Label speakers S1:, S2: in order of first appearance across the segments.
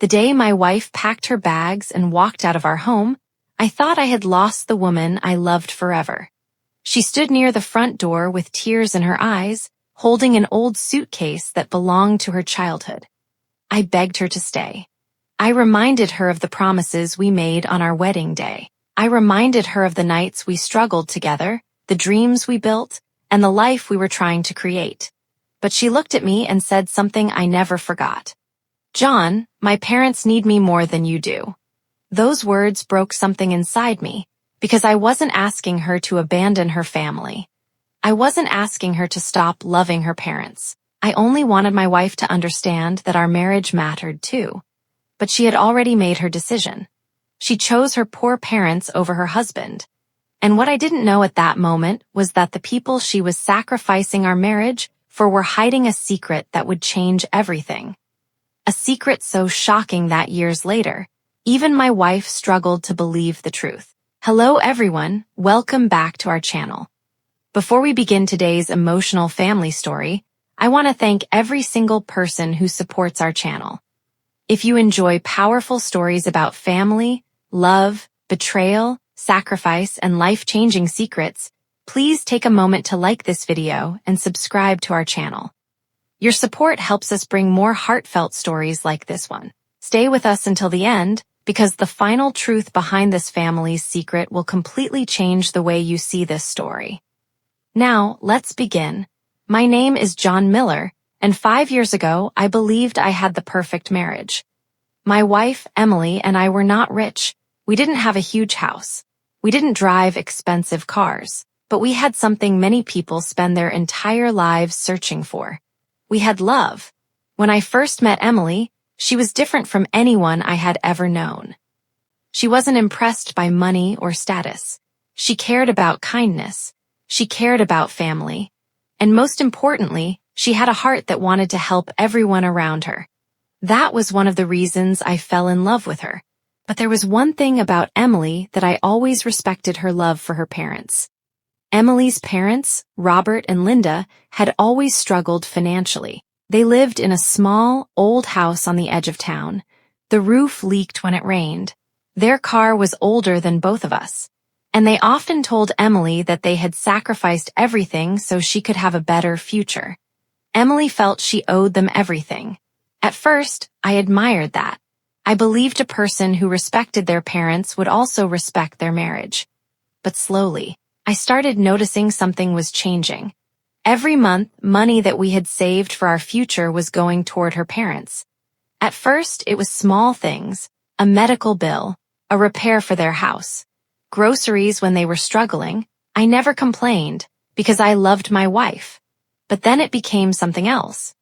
S1: The day my wife packed her bags and walked out of our home, I thought I had lost the woman I loved forever. She stood near the front door with tears in her eyes, holding an old suitcase that belonged to her childhood. I begged her to stay. I reminded her of the promises we made on our wedding day. I reminded her of the nights we struggled together, the dreams we built, and the life we were trying to create. But she looked at me and said something I never forgot. "John, my parents need me more than you do." Those words broke something inside me, because I wasn't asking her to abandon her family. I wasn't asking her to stop loving her parents. I only wanted my wife to understand that our marriage mattered too. But she had already made her decision. She chose her poor parents over her husband. And what I didn't know at that moment was that the people she was sacrificing our marriage for were hiding a secret that would change everything. A secret so shocking that years later, even my wife struggled to believe the truth. Hello everyone, welcome back to our channel. Before we begin today's emotional family story, I want to thank every single person who supports our channel. If you enjoy powerful stories about family, love, betrayal, sacrifice, and life-changing secrets, please take a moment to like this video and subscribe to our channel. Your support helps us bring more heartfelt stories like this one. Stay with us until the end, because the final truth behind this family's secret will completely change the way you see this story. Now, let's begin. My name is John Miller, and 5 years ago, I believed I had the perfect marriage. My wife, Emily, and I were not rich. We didn't have a huge house. We didn't drive expensive cars, but we had something many people spend their entire lives searching for. We had love. When I first met Emily, she was different from anyone I had ever known. She wasn't impressed by money or status. She cared about kindness. She cared about family. And most importantly, she had a heart that wanted to help everyone around her. That was one of the reasons I fell in love with her. But there was one thing about Emily that I always respected: her love for her parents. Emily's parents, Robert and Linda, had always struggled financially. They lived in a small, old house on the edge of town. The roof leaked when it rained. Their car was older than both of us. And they often told Emily that they had sacrificed everything so she could have a better future. Emily felt she owed them everything. At first, I admired that. I believed a person who respected their parents would also respect their marriage. But slowly, I started noticing something was changing. Every month, money that we had saved for our future was going toward her parents. At first, it was small things: a medical bill, a repair for their house, groceries when they were struggling. I never complained, because I loved my wife. But then it became something else.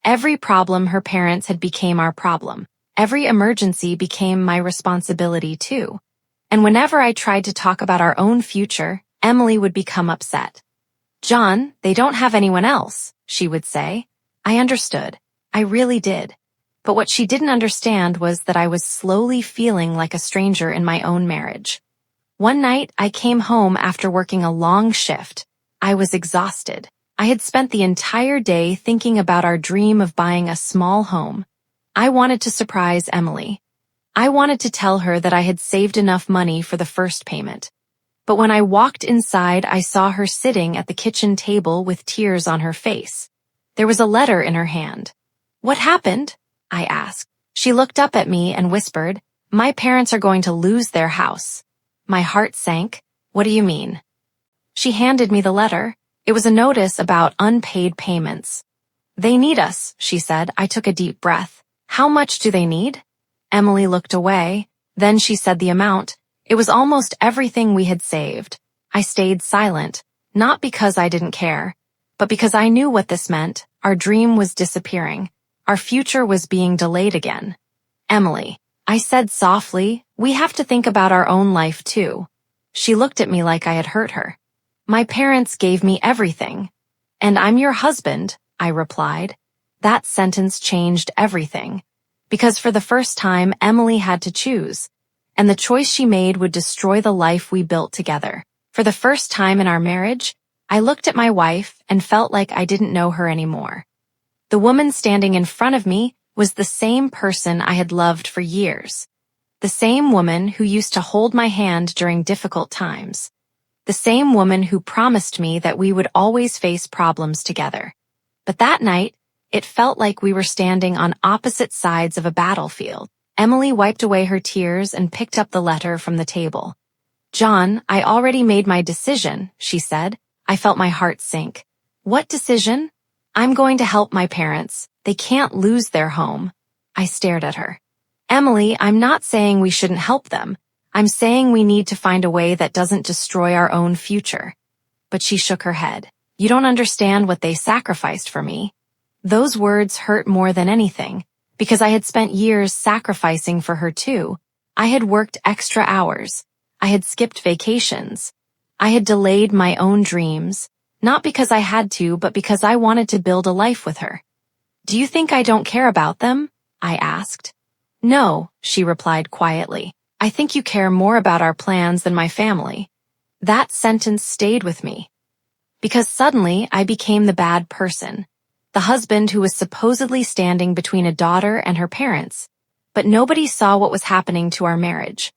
S1: Every problem her parents had became our problem. Every emergency became my responsibility too. And whenever I tried to talk about our own future, Emily would become upset. "John, they don't have anyone else," she would say. I understood. I really did. But what she didn't understand was that I was slowly feeling like a stranger in my own marriage. One night, I came home after working a long shift. I was exhausted. I had spent the entire day thinking about our dream of buying a small home. I wanted to surprise Emily. I wanted to tell her that I had saved enough money for the first payment. But when I walked inside, I saw her sitting at the kitchen table with tears on her face. There was a letter in her hand. "What happened?" I asked. She looked up at me and whispered, "My parents are going to lose their house." My heart sank. "What do you mean?" She handed me the letter. It was a notice about unpaid payments. "They need us," she said. I took a deep breath. "How much do they need?" Emily looked away. Then she said the amount. It was almost everything we had saved. I stayed silent, not because I didn't care, but because I knew what this meant. Our dream was disappearing. Our future was being delayed again. "Emily," I said softly, "we have to think about our own life too." She looked at me like I had hurt her. "My parents gave me everything." "And I'm your husband," I replied. That sentence changed everything. Because for the first time, Emily had to choose. And the choice she made would destroy the life we built together. For the first time in our marriage, I looked at my wife and felt like I didn't know her anymore. The woman standing in front of me was the same person I had loved for years. The same woman who used to hold my hand during difficult times. The same woman who promised me that we would always face problems together. But that night, it felt like we were standing on opposite sides of a battlefield. Emily wiped away her tears and picked up the letter from the table. "John, I already made my decision," she said. I felt my heart sink. "What decision?" "I'm going to help my parents. They can't lose their home." I stared at her. "Emily, I'm not saying we shouldn't help them. I'm saying we need to find a way that doesn't destroy our own future." But she shook her head. "You don't understand what they sacrificed for me." Those words hurt more than anything, because I had spent years sacrificing for her too. I had worked extra hours. I had skipped vacations. I had delayed my own dreams, not because I had to, but because I wanted to build a life with her. "Do you think I don't care about them?" I asked. "No," she replied quietly. "I think you care more about our plans than my family." That sentence stayed with me. Because suddenly I became the bad person. The husband who was supposedly standing between a daughter and her parents. But nobody saw what was happening to our marriage.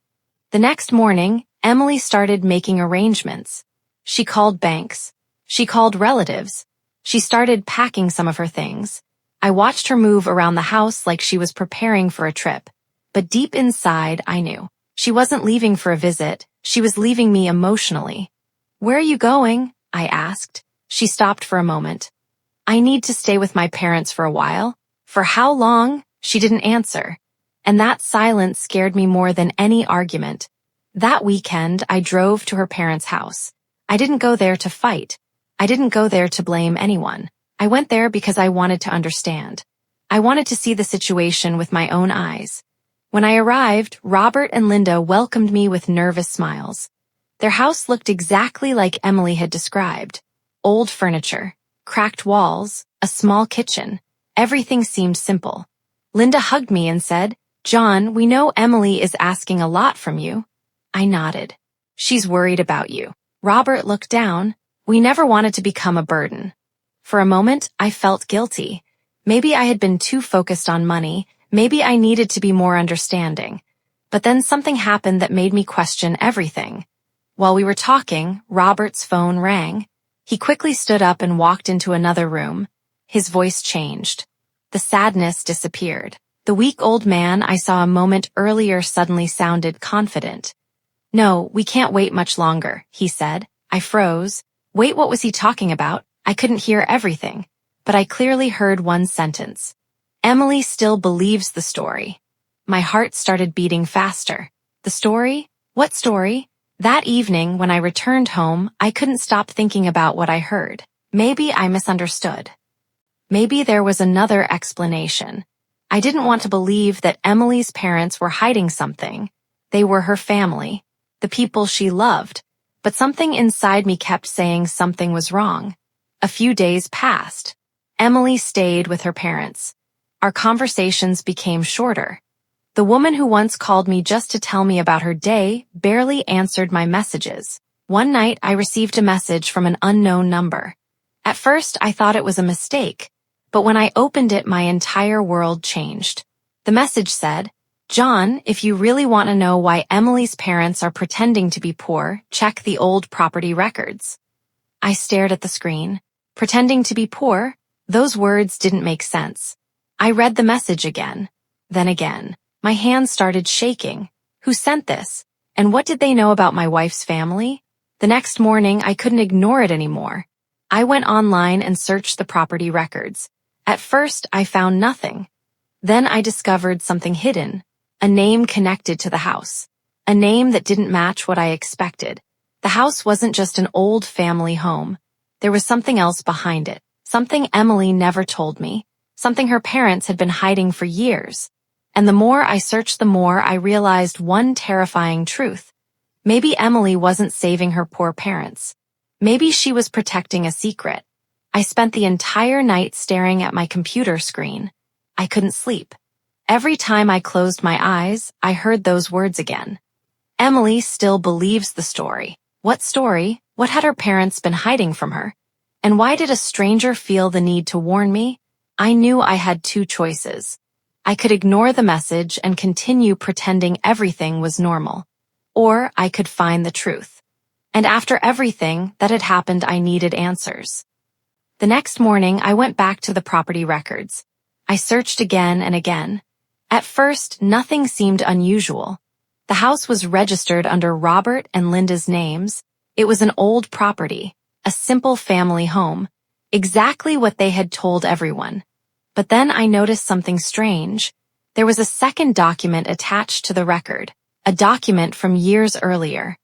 S1: The next morning, Emily started making arrangements. She called banks. She called relatives. She started packing some of her things. I watched her move around the house like she was preparing for a trip. But deep inside, I knew. She wasn't leaving for a visit. She was leaving me emotionally. "Where are you going?" I asked. She stopped for a moment. "I need to stay with my parents for a while." "For how long?" She didn't answer. And that silence scared me more than any argument. That weekend, I drove to her parents' house. I didn't go there to fight. I didn't go there to blame anyone. I went there because I wanted to understand. I wanted to see the situation with my own eyes. When I arrived, Robert and Linda welcomed me with nervous smiles. Their house looked exactly like Emily had described. Old furniture, cracked walls, a small kitchen. Everything seemed simple. Linda hugged me and said, "John, we know Emily is asking a lot from you." I nodded. "She's worried about you." Robert looked down. "We never wanted to become a burden." For a moment, I felt guilty. Maybe I had been too focused on money. Maybe I needed to be more understanding. But then something happened that made me question everything. While we were talking, Robert's phone rang. He quickly stood up and walked into another room. His voice changed. The sadness disappeared. The weak old man I saw a moment earlier suddenly sounded confident. "No, we can't wait much longer," he said. I froze. Wait, what was he talking about? I couldn't hear everything, but I clearly heard one sentence. "Emily still believes the story." My heart started beating faster. The story? What story? That evening, when I returned home, I couldn't stop thinking about what I heard. Maybe I misunderstood. Maybe there was another explanation. I didn't want to believe that Emily's parents were hiding something. They were her family, the people she loved. But something inside me kept saying something was wrong. A few days passed. Emily stayed with her parents. Our conversations became shorter. The woman who once called me just to tell me about her day barely answered my messages. One night, I received a message from an unknown number. At first, I thought it was a mistake. But when I opened it, my entire world changed. The message said, "John, if you really want to know why Emily's parents are pretending to be poor, check the old property records." I stared at the screen. Pretending to be poor? Those words didn't make sense. I read the message again. Then again. My hands started shaking. Who sent this? And what did they know about my wife's family? The next morning, I couldn't ignore it anymore. I went online and searched the property records. At first, I found nothing. Then I discovered something hidden, a name connected to the house, a name that didn't match what I expected. The house wasn't just an old family home. There was something else behind it, something Emily never told me, something her parents had been hiding for years. And the more I searched, the more I realized one terrifying truth. Maybe Emily wasn't saving her poor parents. Maybe she was protecting a secret. I spent the entire night staring at my computer screen. I couldn't sleep. Every time I closed my eyes, I heard those words again. Emily still believes the story. What story? What had her parents been hiding from her? And why did a stranger feel the need to warn me? I knew I had two choices. I could ignore the message and continue pretending everything was normal. Or I could find the truth. And after everything that had happened, I needed answers. The next morning, I went back to the property records. I searched again and again. At first, nothing seemed unusual. The house was registered under Robert and Linda's names. It was an old property, a simple family home, exactly what they had told everyone. But then I noticed something strange. There was a second document attached to the record, a document from years earlier.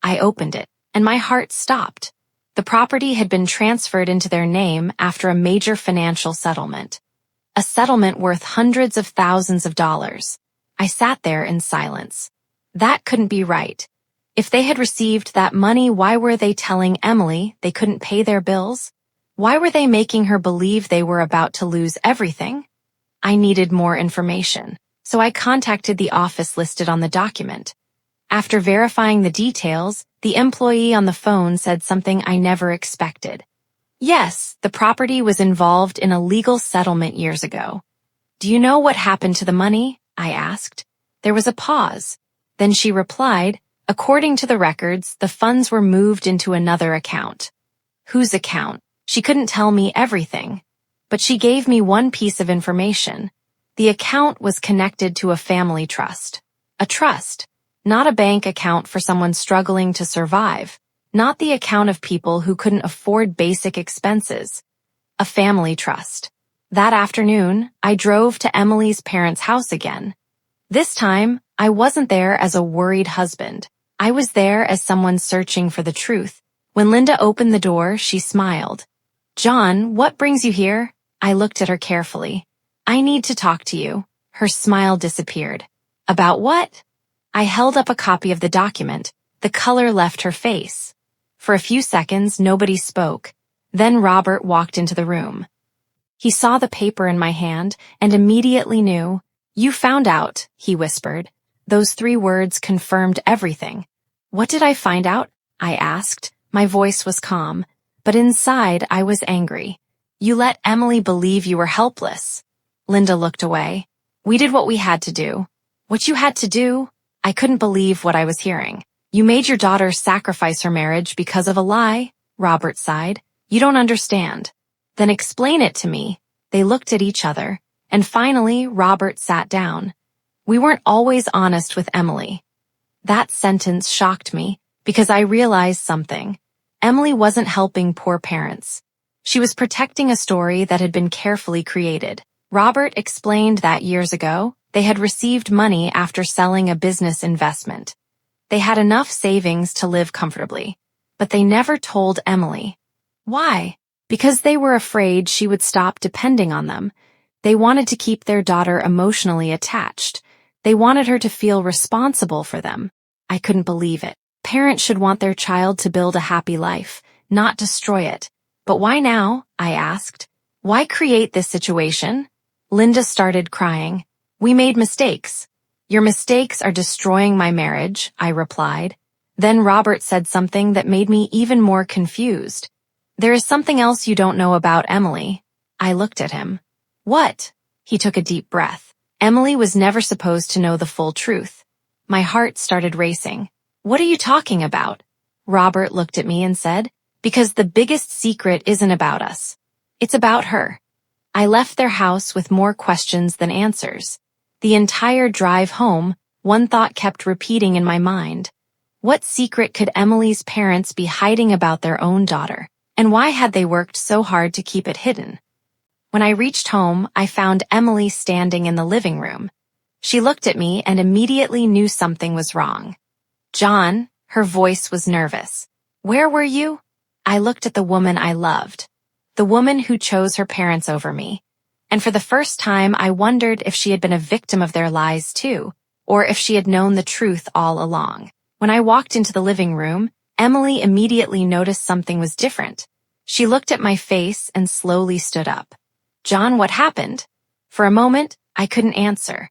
S1: I opened it, and my heart stopped. The property had been transferred into their name after a major financial settlement. A settlement worth hundreds of thousands of dollars. I sat there in silence. That couldn't be right. If they had received that money, why were they telling Emily they couldn't pay their bills? Why were they making her believe they were about to lose everything? I needed more information, so I contacted the office listed on the document. After verifying the details, the employee on the phone said something I never expected. Yes, the property was involved in a legal settlement years ago. Do you know what happened to the money? I asked. There was a pause. Then she replied, according to the records, the funds were moved into another account. Whose account? She couldn't tell me everything. But she gave me one piece of information. The account was connected to a family trust. A trust, not a bank account for someone struggling to survive. Not the account of people who couldn't afford basic expenses. A family trust. That afternoon, I drove to Emily's parents' house again. This time, I wasn't there as a worried husband. I was there as someone searching for the truth. When Linda opened the door, she smiled. John, what brings you here? I looked at her carefully. I need to talk to you. Her smile disappeared. About what? I held up a copy of the document. The color left her face. For a few seconds, nobody spoke. Then Robert walked into the room. He saw the paper in my hand and immediately knew. You found out, he whispered. Those 3 words confirmed everything. What did I find out? I asked. My voice was calm, but inside I was angry. You let Emily believe you were helpless. Linda looked away. We did what we had to do. What you had to do? I couldn't believe what I was hearing. You made your daughter sacrifice her marriage because of a lie, Robert sighed. You don't understand. Then explain it to me. They looked at each other, and finally Robert sat down. We weren't always honest with Emily. That sentence shocked me, because I realized something. Emily wasn't helping poor parents. She was protecting a story that had been carefully created. Robert explained that years ago, they had received money after selling a business investment. They had enough savings to live comfortably, but they never told Emily. Why? Because they were afraid she would stop depending on them. They wanted to keep their daughter emotionally attached. They wanted her to feel responsible for them. I couldn't believe it. Parents should want their child to build a happy life, not destroy it. But why now? I asked. Why create this situation? Linda started crying. We made mistakes. Your mistakes are destroying my marriage, I replied. Then Robert said something that made me even more confused. There is something else you don't know about Emily. I looked at him. What? He took a deep breath. Emily was never supposed to know the full truth. My heart started racing. What are you talking about? Robert looked at me and said, because the biggest secret isn't about us. It's about her. I left their house with more questions than answers. The entire drive home, one thought kept repeating in my mind. What secret could Emily's parents be hiding about their own daughter? And why had they worked so hard to keep it hidden? When I reached home, I found Emily standing in the living room. She looked at me and immediately knew something was wrong. John, her voice was nervous. Where were you? I looked at the woman I loved. The woman who chose her parents over me. And for the first time, I wondered if she had been a victim of their lies too, or if she had known the truth all along. When I walked into the living room, Emily immediately noticed something was different. She looked at my face and slowly stood up. John, what happened? For a moment, I couldn't answer,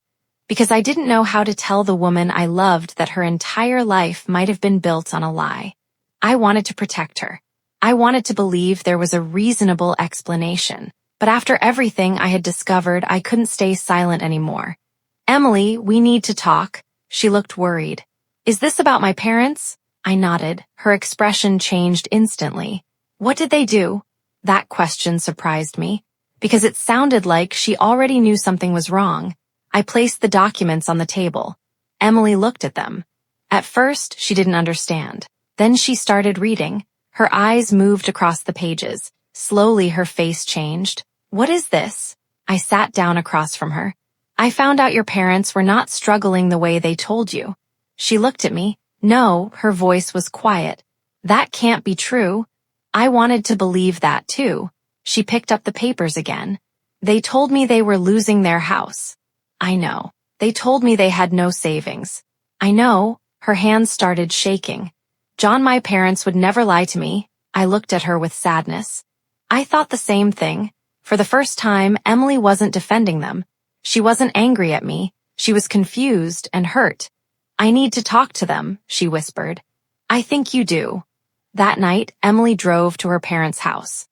S1: because I didn't know how to tell the woman I loved that her entire life might have been built on a lie. I wanted to protect her. I wanted to believe there was a reasonable explanation, But after everything I had discovered, I couldn't stay silent anymore. Emily, we need to talk. She looked worried. Is this about my parents? I nodded. Her expression changed instantly. What did they do? That question surprised me, because it sounded like she already knew something was wrong. I placed the documents on the table. Emily looked at them. At first, she didn't understand. Then she started reading. Her eyes moved across the pages. Slowly, her face changed. What is this? I sat down across from her. I found out your parents were not struggling the way they told you. She looked at me. No, her voice was quiet. That can't be true. I wanted to believe that too. She picked up the papers again. They told me they were losing their house. I know. They told me they had no savings. I know. Her hands started shaking. John, my parents would never lie to me. I looked at her with sadness. I thought the same thing. For the first time, Emily wasn't defending them. She wasn't angry at me. She was confused and hurt. I need to talk to them, she whispered. I think you do. That night, Emily drove to her parents' house.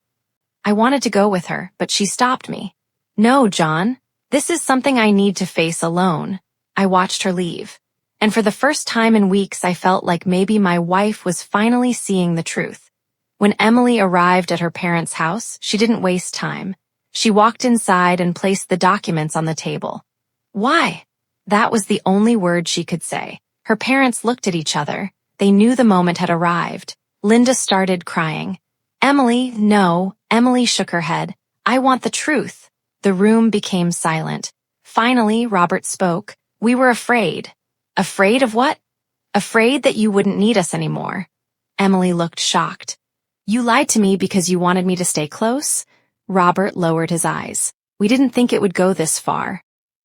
S1: I wanted to go with her, but she stopped me. No, John. This is something I need to face alone. I watched her leave. And for the first time in weeks, I felt like maybe my wife was finally seeing the truth. When Emily arrived at her parents' house, she didn't waste time. She walked inside and placed the documents on the table. Why? That was the only word she could say. Her parents looked at each other. They knew the moment had arrived. Linda started crying. Emily, no. Emily shook her head. I want the truth. The room became silent. Finally, Robert spoke. We were afraid. Afraid of what? Afraid that you wouldn't need us anymore. Emily looked shocked. You lied to me because you wanted me to stay close? Robert lowered his eyes. We didn't think it would go this far.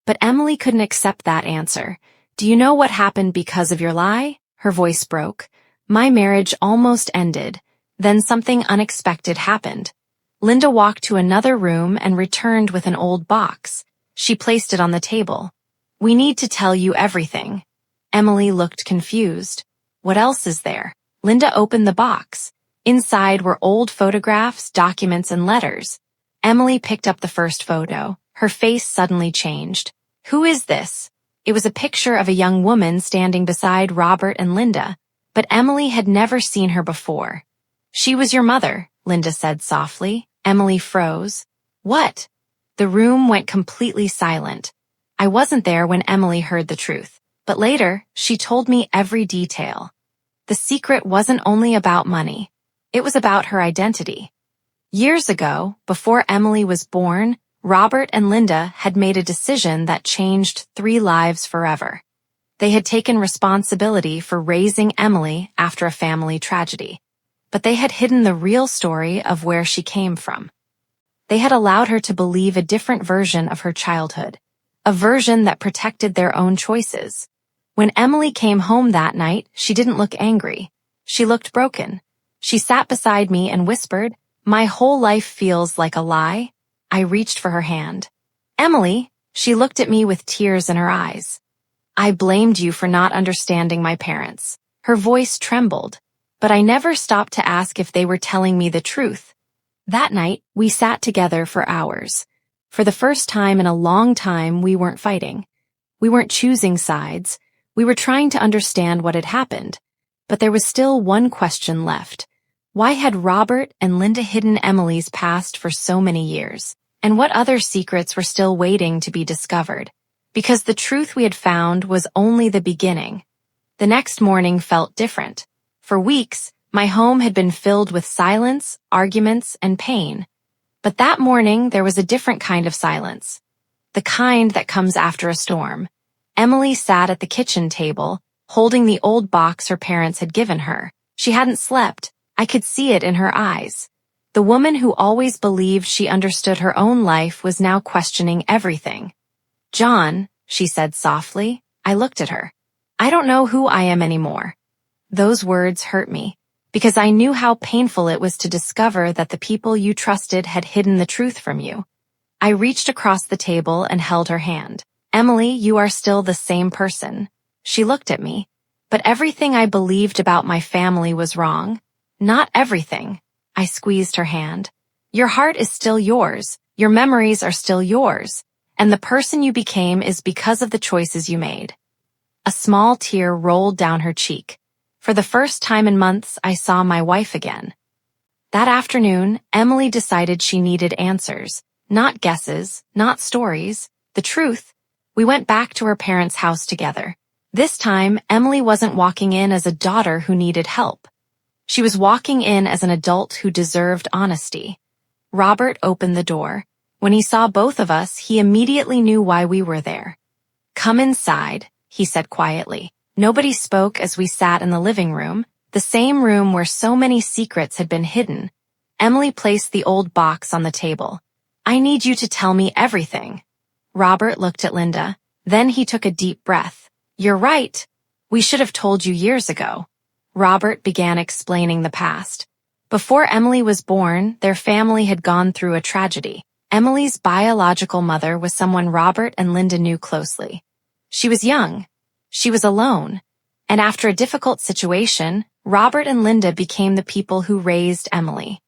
S1: But Emily couldn't accept that answer. Do you know what happened because of your lie? Her voice broke. My marriage almost ended. Then something unexpected happened. Linda walked to another room and returned with an old box. She placed it on the table. We need to tell you everything. Emily looked confused. What else is there? Linda opened the box. Inside were old photographs, documents, and letters. Emily picked up the first photo. Her face suddenly changed. Who is this? It was a picture of a young woman standing beside Robert and Linda, but Emily had never seen her before. She was your mother, Linda said softly. Emily froze. What? The room went completely silent. I wasn't there when Emily heard the truth, but later, she told me every detail. The secret wasn't only about money. It was about her identity. Years ago, before Emily was born, Robert and Linda had made a decision that changed 3 lives forever. They had taken responsibility for raising Emily after a family tragedy, but they had hidden the real story of where she came from. They had allowed her to believe a different version of her childhood, a version that protected their own choices. When Emily came home that night, she didn't look angry. She looked broken. She sat beside me and whispered, "My whole life feels like a lie." I reached for her hand. Emily, she looked at me with tears in her eyes. I blamed you for not understanding my parents. Her voice trembled, but I never stopped to ask if they were telling me the truth. That night, we sat together for hours. For the first time in a long time, we weren't fighting. We weren't choosing sides. We were trying to understand what had happened. But there was still one question left. Why had Robert and Linda hidden Emily's past for so many years? And what other secrets were still waiting to be discovered? Because the truth we had found was only the beginning. The next morning felt different. For weeks, my home had been filled with silence, arguments, and pain. But that morning, there was a different kind of silence. The kind that comes after a storm. Emily sat at the kitchen table, holding the old box her parents had given her. She hadn't slept. I could see it in her eyes. The woman who always believed she understood her own life was now questioning everything. John, she said softly. I looked at her. I don't know who I am anymore. Those words hurt me, because I knew how painful it was to discover that the people you trusted had hidden the truth from you. I reached across the table and held her hand. Emily, you are still the same person. She looked at me. But everything I believed about my family was wrong. Not everything. I squeezed her hand. Your heart is still yours, Your memories are still yours, and the person you became is because of the choices you made. A small tear rolled down her cheek. For the first time in months, I saw my wife again. That afternoon, Emily decided she needed answers, not guesses, not stories, the truth. We went back to her parents' house together. This time, Emily wasn't walking in as a daughter who needed help. She was walking in as an adult who deserved honesty. Robert opened the door. When he saw both of us, he immediately knew why we were there. "Come inside," he said quietly. Nobody spoke as we sat in the living room, the same room where so many secrets had been hidden. Emily placed the old box on the table. "I need you to tell me everything." Robert looked at Linda. Then he took a deep breath. "You're right. We should have told you years ago." Robert began explaining the past. Before Emily was born, their family had gone through a tragedy. Emily's biological mother was someone Robert and Linda knew closely. She was young. She was alone. And after a difficult situation, Robert and Linda became the people who raised Emily.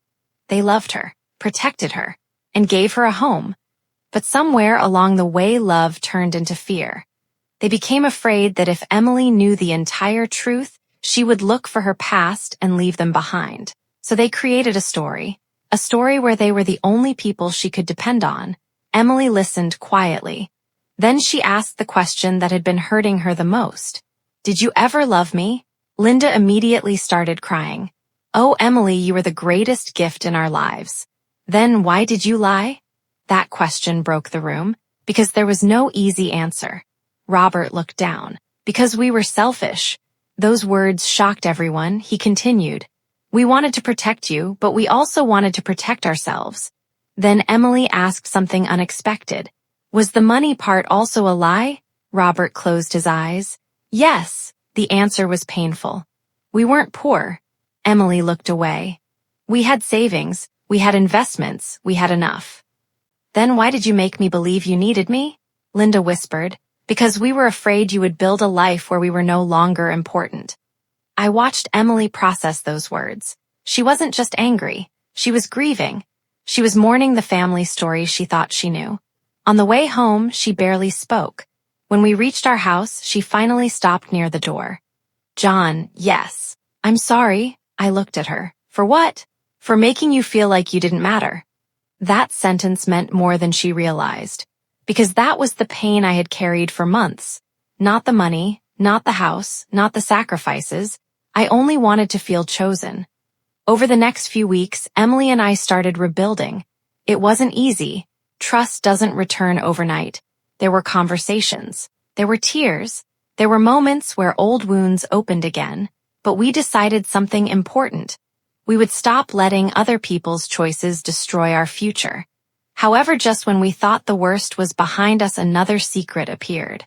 S1: They loved her, protected her, and gave her a home. But somewhere along the way, love turned into fear. They became afraid that if Emily knew the entire truth, she would look for her past and leave them behind. So they created a story where they were the only people she could depend on. Emily listened quietly. Then she asked the question that had been hurting her the most. "Did you ever love me?" Linda immediately started crying. "Oh, Emily, you were the greatest gift in our lives." "Then why did you lie?" That question broke the room, because there was no easy answer. Robert looked down. "Because we were selfish." Those words shocked everyone. He continued. "We wanted to protect you, but we also wanted to protect ourselves." Then Emily asked something unexpected. "Was the money part also a lie?" Robert closed his eyes. "Yes." The answer was painful. "We weren't poor." Emily looked away. "We had savings, we had investments, we had enough." "Then why did you make me believe you needed me?" Linda whispered. "Because we were afraid you would build a life where we were no longer important." I watched Emily process those words. She wasn't just angry. She was grieving. She was mourning the family stories she thought she knew. On the way home, she barely spoke. When we reached our house, she finally stopped near the door. "John, yes. I'm sorry." I looked at her. "For what?" "For making you feel like you didn't matter." That sentence meant more than she realized. Because that was the pain I had carried for months. Not the money, not the house, not the sacrifices. I only wanted to feel chosen. Over the next few weeks, Emily and I started rebuilding. It wasn't easy. Trust doesn't return overnight. There were conversations. There were tears. There were moments where old wounds opened again. But we decided something important. We would stop letting other people's choices destroy our future. However, just when we thought the worst was behind us, another secret appeared.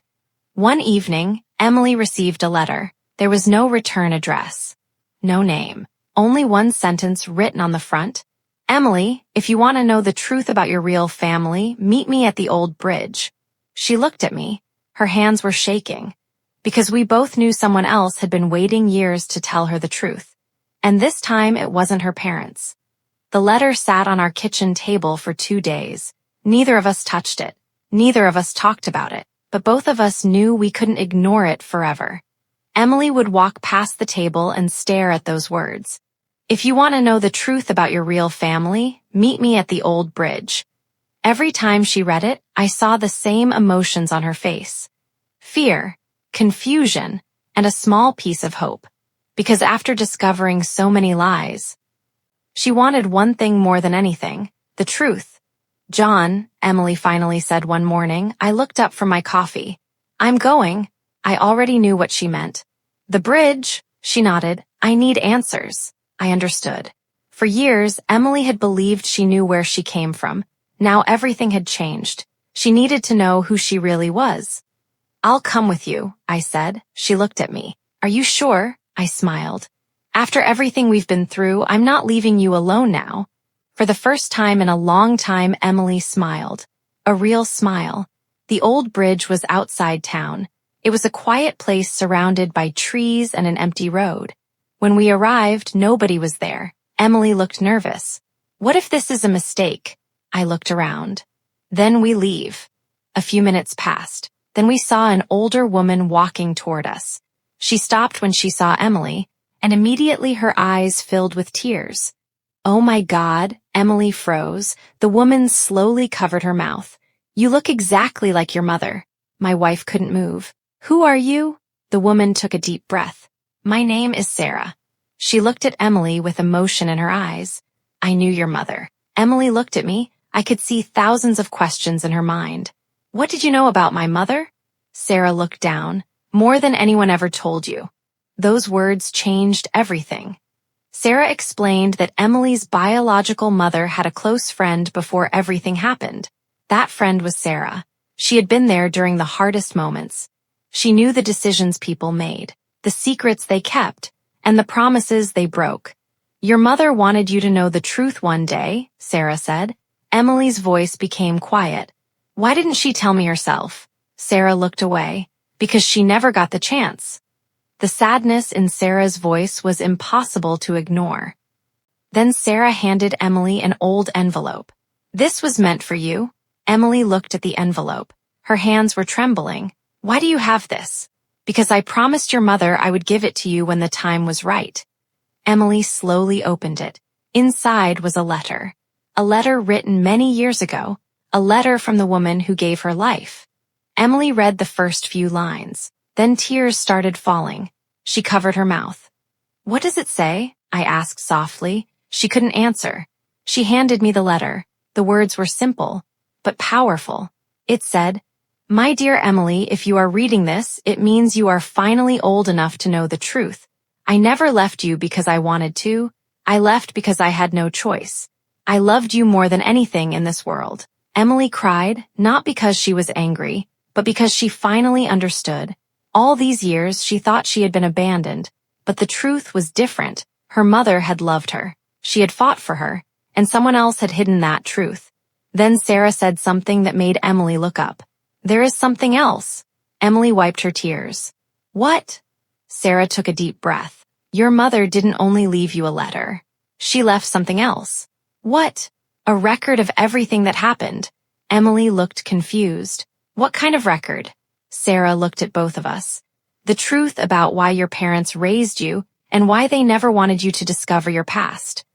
S1: One evening, Emily received a letter. There was no return address. No name. Only one sentence written on the front. "Emily, if you want to know the truth about your real family, meet me at the old bridge." She looked at me. Her hands were shaking. Because we both knew someone else had been waiting years to tell her the truth. And this time it wasn't her parents. The letter sat on our kitchen table for 2 days. Neither of us touched it. Neither of us talked about it. But both of us knew we couldn't ignore it forever. Emily would walk past the table and stare at those words. "If you want to know the truth about your real family, meet me at the old bridge." Every time she read it, I saw the same emotions on her face. Fear, confusion, and a small piece of hope. Because after discovering so many lies, she wanted one thing more than anything, the truth. "John," Emily finally said one morning. I looked up from my coffee. "I'm going." I already knew what she meant. "The bridge," she nodded. "I need answers." I understood. For years, Emily had believed she knew where she came from. Now everything had changed. She needed to know who she really was. "I'll come with you," I said. She looked at me. "Are you sure?" I smiled. "After everything we've been through, I'm not leaving you alone now." For the first time in a long time, Emily smiled. A real smile. The old bridge was outside town. It was a quiet place surrounded by trees and an empty road. When we arrived, nobody was there. Emily looked nervous. "What if this is a mistake?" I looked around. Then we leave. A few minutes passed. Then we saw an older woman walking toward us. She stopped when she saw Emily, and immediately her eyes filled with tears. Oh my God, Emily froze. The woman slowly covered her mouth. You look exactly like your mother. My wife couldn't move. Who are you? The woman took a deep breath. My name is Sarah. She looked at Emily with emotion in her eyes. I knew your mother. Emily looked at me. I could see thousands of questions in her mind. What did you know about my mother? Sarah looked down. More than anyone ever told you. Those words changed everything. Sarah explained that Emily's biological mother had a close friend before everything happened. That friend was Sarah. She had been there during the hardest moments. She knew the decisions people made, the secrets they kept, and the promises they broke. Your mother wanted you to know the truth one day, Sarah said. Emily's voice became quiet. Why didn't she tell me herself? Sarah looked away. Because she never got the chance. The sadness in Sarah's voice was impossible to ignore. Then Sarah handed Emily an old envelope. This was meant for you. Emily looked at the envelope. Her hands were trembling. Why do you have this? Because I promised your mother I would give it to you when the time was right. Emily slowly opened it. Inside was a letter. A letter written many years ago. A letter from the woman who gave her life. Emily read the first few lines. Then tears started falling. She covered her mouth. What does it say? I asked softly. She couldn't answer. She handed me the letter. The words were simple, but powerful. It said, My dear Emily, if you are reading this, it means you are finally old enough to know the truth. I never left you because I wanted to. I left because I had no choice. I loved you more than anything in this world. Emily cried, not because she was angry, but because she finally understood. All these years she thought she had been abandoned, but the truth was different. Her mother had loved her. She had fought for her, and someone else had hidden that truth. Then Sarah said something that made Emily look up. There is something else. Emily wiped her tears. What? Sarah took a deep breath. Your mother didn't only leave you a letter. She left something else. What? A record of everything that happened. Emily looked confused. What kind of record? Sarah looked at both of us. The truth about why your parents raised you and why they never wanted you to discover your past.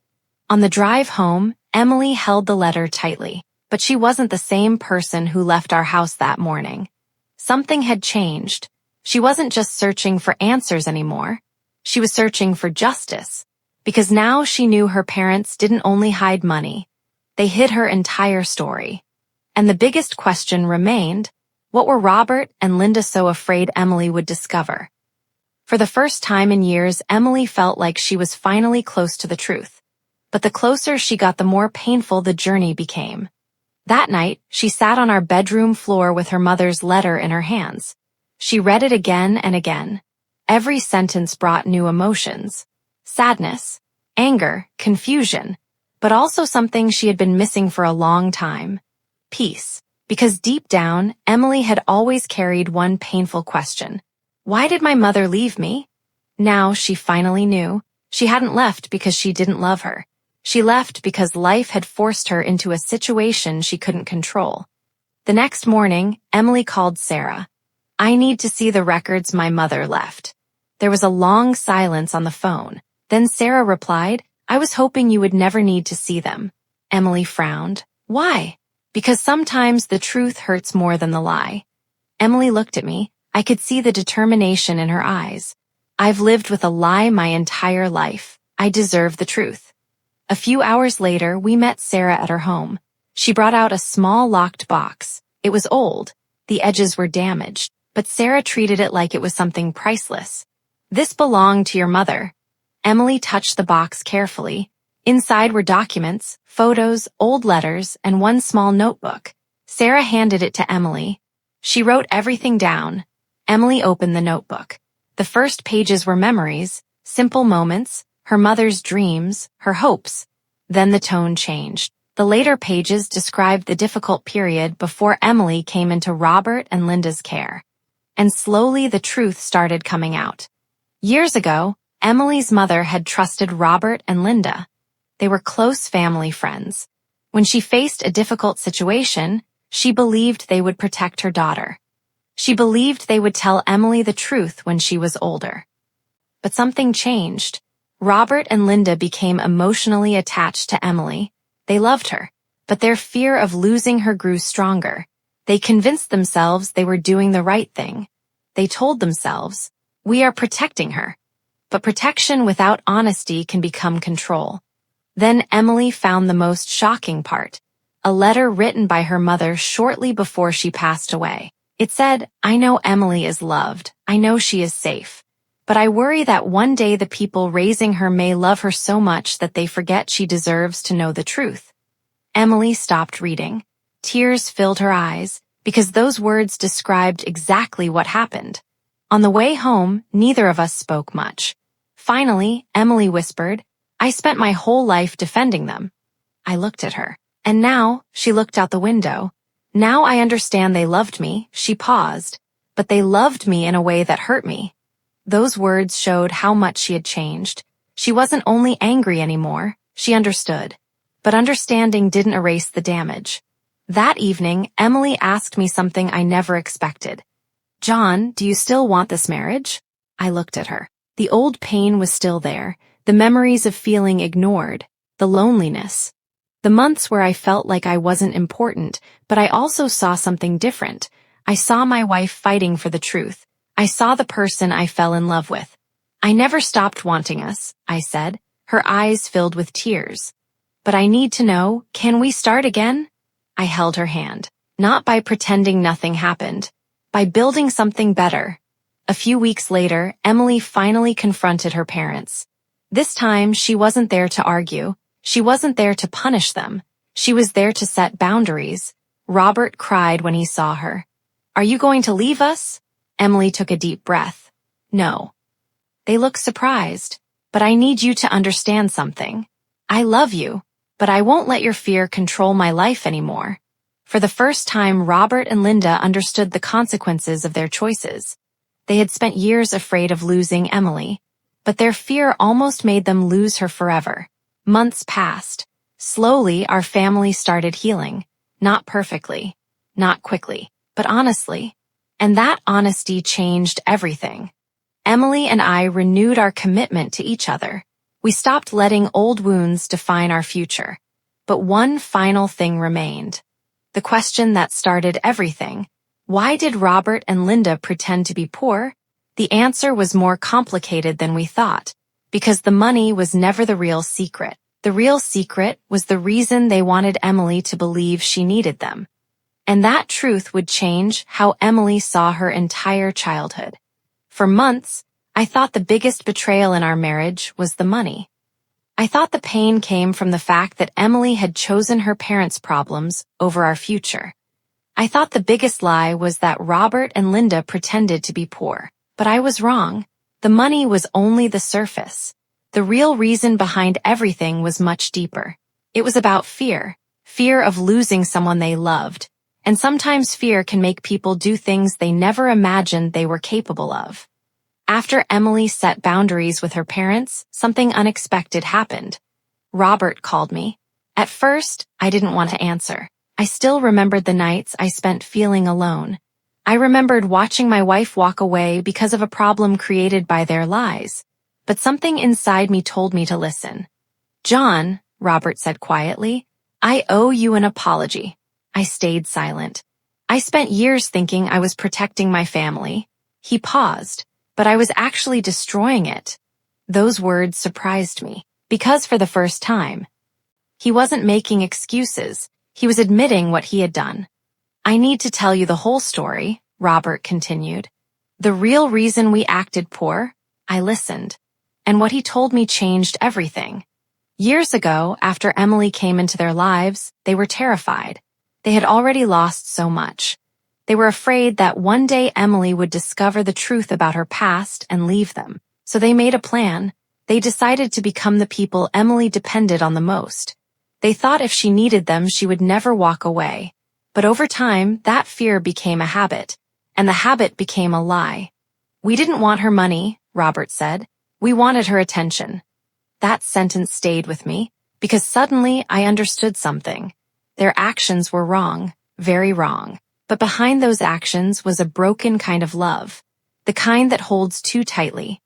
S1: On the drive home, Emily held the letter tightly, but she wasn't the same person who left our house that morning. Something had changed. She wasn't just searching for answers anymore. She was searching for justice, because now she knew her parents didn't only hide money. They hid her entire story. And the biggest question remained, what were Robert and Linda so afraid Emily would discover? For the first time in years, Emily felt like she was finally close to the truth. But the closer she got, the more painful the journey became. That night, she sat on our bedroom floor with her mother's letter in her hands. She read it again and again. Every sentence brought new emotions. Sadness, anger, confusion, but also something she had been missing for a long time. Peace. Because deep down, Emily had always carried one painful question. Why did my mother leave me? Now she finally knew. She hadn't left because she didn't love her. She left because life had forced her into a situation she couldn't control. The next morning, Emily called Sarah. I need to see the records my mother left. There was a long silence on the phone. Then Sarah replied, I was hoping you would never need to see them. Emily frowned. Why? Because sometimes the truth hurts more than the lie. Emily looked at me. I could see the determination in her eyes. I've lived with a lie my entire life. I deserve the truth. A few hours later, we met Sarah at her home. She brought out a small locked box. It was old. The edges were damaged, but Sarah treated it like it was something priceless. This belonged to your mother. Emily touched the box carefully. Inside were documents, photos, old letters, and one small notebook. Sarah handed it to Emily. She wrote everything down. Emily opened the notebook. The first pages were memories, simple moments, her mother's dreams, her hopes. Then the tone changed. The later pages described the difficult period before Emily came into Robert and Linda's care. And slowly the truth started coming out. Years ago, Emily's mother had trusted Robert and Linda. They were close family friends. When she faced a difficult situation, she believed they would protect her daughter. She believed they would tell Emily the truth when she was older. But something changed. Robert and Linda became emotionally attached to Emily. They loved her, but their fear of losing her grew stronger. They convinced themselves they were doing the right thing. They told themselves, "We are protecting her." But protection without honesty can become control. Then Emily found the most shocking part, a letter written by her mother shortly before she passed away. It said, "I know Emily is loved. I know she is safe. But I worry that one day the people raising her may love her so much that they forget she deserves to know the truth." Emily stopped reading. Tears filled her eyes, because those words described exactly what happened. On the way home, neither of us spoke much. Finally, Emily whispered, "I spent my whole life defending them." I looked at her. "And now," she looked out the window, "now I understand they loved me." She paused. "But they loved me in a way that hurt me." Those words showed how much she had changed. She wasn't only angry anymore, she understood. But understanding didn't erase the damage. That evening, Emily asked me something I never expected. "John, do you still want this marriage?" I looked at her. The old pain was still there, the memories of feeling ignored, the loneliness. The months where I felt like I wasn't important, but I also saw something different. I saw my wife fighting for the truth. I saw the person I fell in love with. "I never stopped wanting us," I said, her eyes filled with tears. "But I need to know, can we start again?" I held her hand, not by pretending nothing happened, by building something better. A few weeks later, Emily finally confronted her parents. This time, she wasn't there to argue. She wasn't there to punish them. She was there to set boundaries. Robert cried when he saw her. "Are you going to leave us?" Emily took a deep breath. "No." They looked surprised. "But I need you to understand something. I love you, but I won't let your fear control my life anymore." For the first time, Robert and Linda understood the consequences of their choices. They had spent years afraid of losing Emily, but their fear almost made them lose her forever. Months passed. Slowly, our family started healing. Not perfectly, not quickly, but honestly. And that honesty changed everything. Emily and I renewed our commitment to each other. We stopped letting old wounds define our future. But one final thing remained. The question that started everything. Why did Robert and Linda pretend to be poor? The answer was more complicated than we thought. Because the money was never the real secret. The real secret was the reason they wanted Emily to believe she needed them. And that truth would change how Emily saw her entire childhood. For months, I thought the biggest betrayal in our marriage was the money. I thought the pain came from the fact that Emily had chosen her parents' problems over our future. I thought the biggest lie was that Robert and Linda pretended to be poor. But I was wrong. The money was only the surface. The real reason behind everything was much deeper. It was about fear. Fear of losing someone they loved. And sometimes fear can make people do things they never imagined they were capable of. After Emily set boundaries with her parents, something unexpected happened. Robert called me. At first, I didn't want to answer. I still remembered the nights I spent feeling alone. I remembered watching my wife walk away because of a problem created by their lies. But something inside me told me to listen. "John," Robert said quietly, "I owe you an apology." I stayed silent. I spent years thinking I was protecting my family. He paused, but I was actually destroying it. Those words surprised me, because for the first time, he wasn't making excuses. He was admitting what he had done. "I need to tell you the whole story," Robert continued. "The real reason we acted poor." I listened. And what he told me changed everything. Years ago, after Emily came into their lives, they were terrified. They had already lost so much. They were afraid that one day Emily would discover the truth about her past and leave them. So they made a plan. They decided to become the people Emily depended on the most. They thought if she needed them, she would never walk away. But over time, that fear became a habit, and the habit became a lie. "We didn't want her money," Robert said. "We wanted her attention." That sentence stayed with me, because suddenly I understood something. Their actions were wrong, very wrong. But behind those actions was a broken kind of love, the kind that holds too tightly,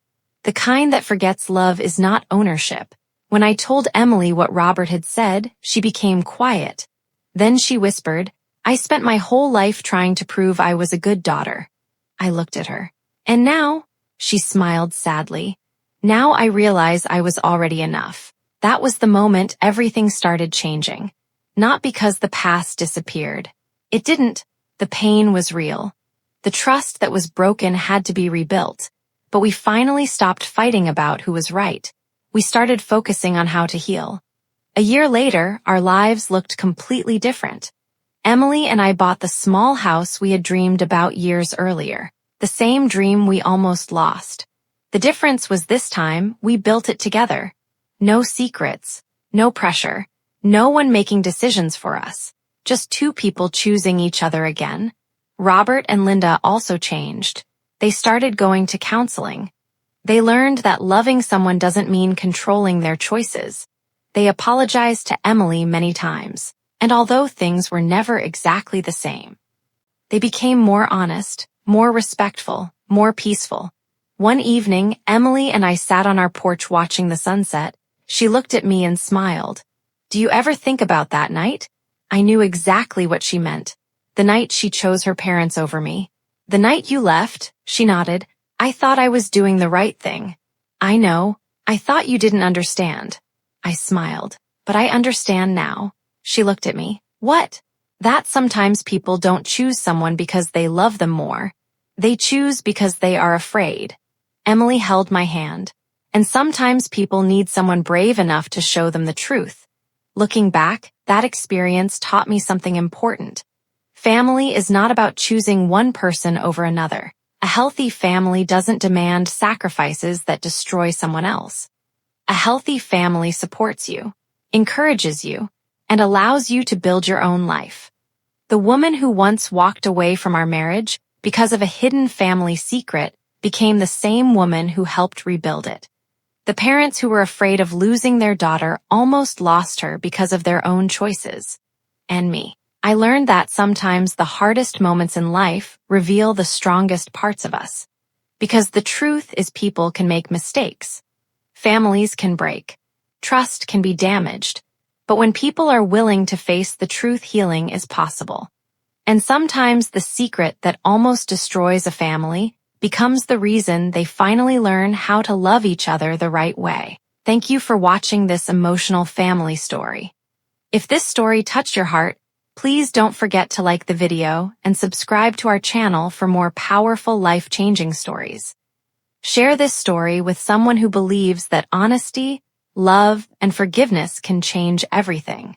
S1: the kind that forgets love is not ownership. When I told Emily what Robert had said, she became quiet. Then she whispered, "I spent my whole life trying to prove I was a good daughter." I looked at her. "And now?" She smiled sadly. "Now I realize I was already enough." That was the moment everything started changing. Not because the past disappeared. It didn't. The pain was real. The trust that was broken had to be rebuilt. But we finally stopped fighting about who was right. We started focusing on how to heal. A year later, our lives looked completely different. Emily and I bought the small house we had dreamed about years earlier, the same dream we almost lost. The difference was this time, we built it together. No secrets, no pressure, no one making decisions for us, just two people choosing each other again. Robert and Linda also changed. They started going to counseling. They learned that loving someone doesn't mean controlling their choices. They apologized to Emily many times, and although things were never exactly the same, they became more honest, more respectful, more peaceful. One evening, Emily and I sat on our porch watching the sunset. She looked at me and smiled. "Do you ever think about that night?" I knew exactly what she meant. The night she chose her parents over me. "The night you left," she nodded. "I thought I was doing the right thing." "I know. I thought you didn't understand." I smiled. "But I understand now." She looked at me. "What?" "That sometimes people don't choose someone because they love them more. They choose because they are afraid." Emily held my hand. "And sometimes people need someone brave enough to show them the truth." Looking back, that experience taught me something important. Family is not about choosing one person over another. A healthy family doesn't demand sacrifices that destroy someone else. A healthy family supports you, encourages you, and allows you to build your own life. The woman who once walked away from our marriage because of a hidden family secret became the same woman who helped rebuild it. The parents who were afraid of losing their daughter almost lost her because of their own choices. And me. I learned that sometimes the hardest moments in life reveal the strongest parts of us. Because the truth is people can make mistakes. Families can break. Trust can be damaged. But when people are willing to face the truth, healing is possible. And sometimes the secret that almost destroys a family becomes the reason they finally learn how to love each other the right way. Thank you for watching this emotional family story. If this story touched your heart, please don't forget to like the video and subscribe to our channel for more powerful life-changing stories. Share this story with someone who believes that honesty, love, and forgiveness can change everything.